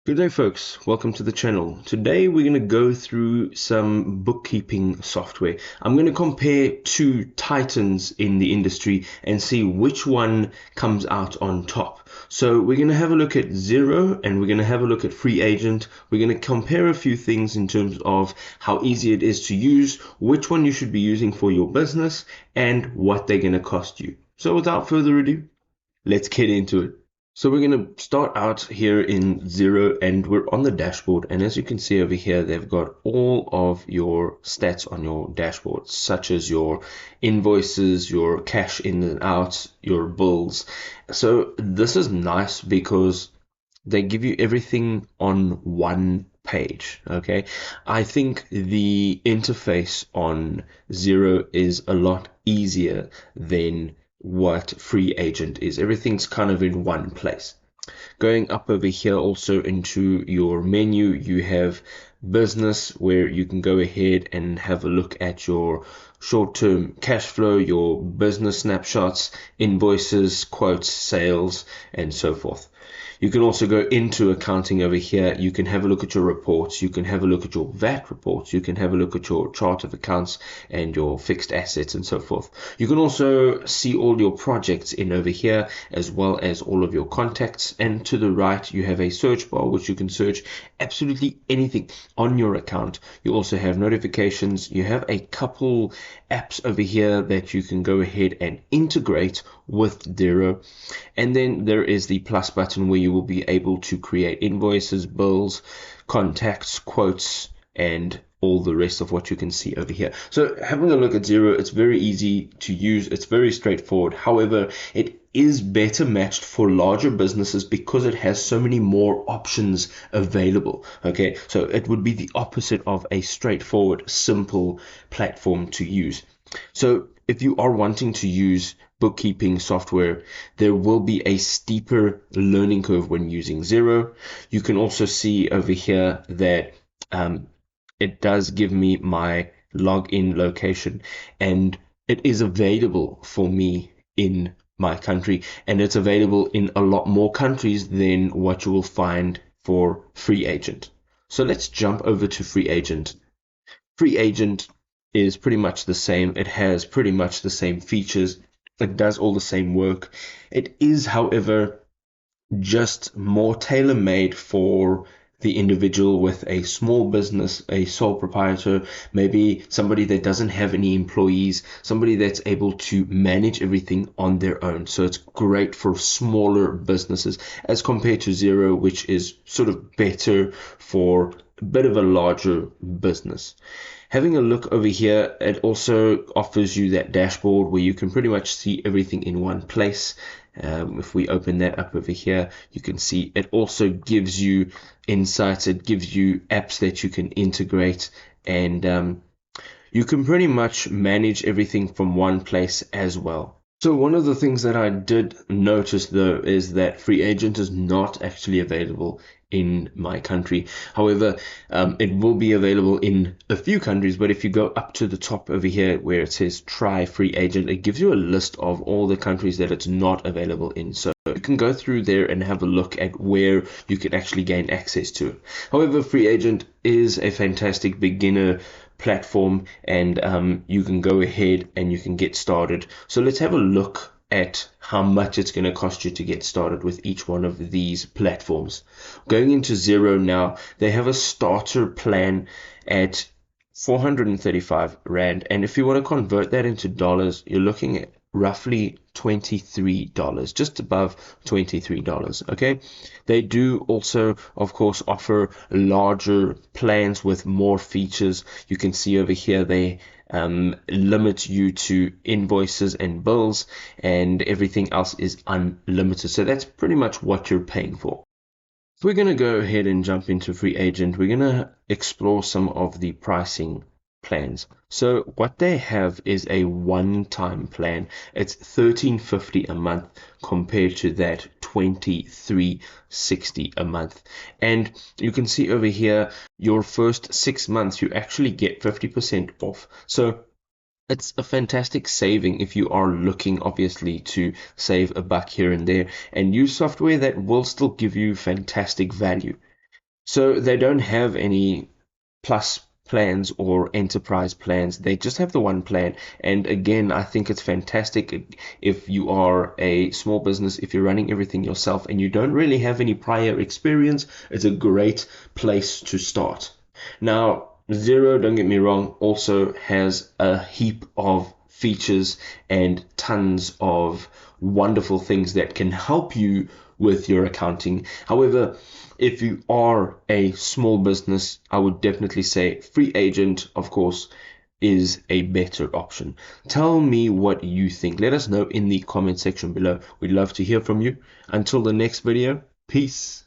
Good day, folks. Welcome to the channel. Today we're going to go through some bookkeeping software. I'm going to compare two titans in the industry and see which one comes out on top. So we're going to have a look at Xero and we're going to have a look at FreeAgent. We're going to compare a few things in terms of how easy it is to use, which one you should be using for your business, and what they're going to cost you. So without further ado, let's get into it. So we're going to start out here in Xero and we're on the dashboard, and as you can see over here, they've got all of your stats on your dashboard, such as your invoices, your cash in and out, your bills. So this is nice because they give you everything on one page. Okay, I think the interface on Xero is a lot easier than what FreeAgent is. Everything's kind of in one place. Going up over here also into your menu, you have business, where you can go ahead and have a look at your short-term cash flow, your business snapshots, invoices, quotes, sales, and so forth. You can also go into accounting over here. You can have a look at your reports. You can have a look at your VAT reports. You can have a look at your chart of accounts and your fixed assets and so forth. You can also see all your projects in over here, as well as all of your contacts. And to the right, you have a search bar, which you can search absolutely anything on your account. You also have notifications. You have a couple apps over here that you can go ahead and integrate with Xero. And then there is the plus button where you will be able to create invoices, bills, contacts, quotes, and all the rest of what you can see over here. So having a look at Xero, it's very easy to use. It's very straightforward. However, it is better matched for larger businesses because it has so many more options available. Okay, so it would be the opposite of a straightforward, simple platform to use. So if you are wanting to use bookkeeping software, there will be a steeper learning curve when using Xero. You can also see over here that it does give me my login location, and it is available for me in my country, and it's available in a lot more countries than what you will find for FreeAgent. So let's jump over to FreeAgent. FreeAgent is pretty much the same. It has pretty much the same features. It does all the same work. It is, however, just more tailor-made for the individual with a small business, a sole proprietor, maybe somebody that doesn't have any employees, somebody that's able to manage everything on their own. So it's great for smaller businesses as compared to Xero, which is sort of better for a bit of a larger business. Having a look over here, it also offers you that dashboard where you can pretty much see everything in one place. If we open that up over here, you can see it also gives you insights. It gives you apps that you can integrate, and you can pretty much manage everything from one place as well. So one of the things that I did notice though is that FreeAgent is not actually available in my country. However, it will be available in a few countries, but if you go up to the top over here where it says try FreeAgent, it gives you a list of all the countries that it's not available in. So you can go through there and have a look at where you can actually gain access to it. However, FreeAgent is a fantastic beginner platform, and you can go ahead and you can get started. So let's have a look at how much it's going to cost you to get started with each one of these platforms. Going into Xero now, they have a starter plan at 435 Rand, and if you want to convert that into dollars, you're looking at roughly $23, just above $23. Okay, they do also, of course, offer larger plans with more features. You can see over here they limit you to invoices and bills, and everything else is unlimited. So that's pretty much what you're paying for. We're going to go ahead and jump into FreeAgent. We're going to explore some of the pricing plans. So what they have is a one-time plan. It's $13.50 a month compared to that $23.60 a month. And you can see over here, your first 6 months, you actually get 50% off. So it's a fantastic saving if you are looking, obviously, to save a buck here and there and use software that will still give you fantastic value. So they don't have any plus plans or enterprise plans. They just have the one plan. And again, I think it's fantastic if you are a small business, if you're running everything yourself and you don't really have any prior experience, it's a great place to start. Now, Xero, don't get me wrong, also has a heap of features and tons of wonderful things that can help you with your accounting. However, if you are a small business, I would definitely say FreeAgent, of course, is a better option. Tell me what you think. Let us know in the comment section below. We'd love to hear from you. Until the next video, peace.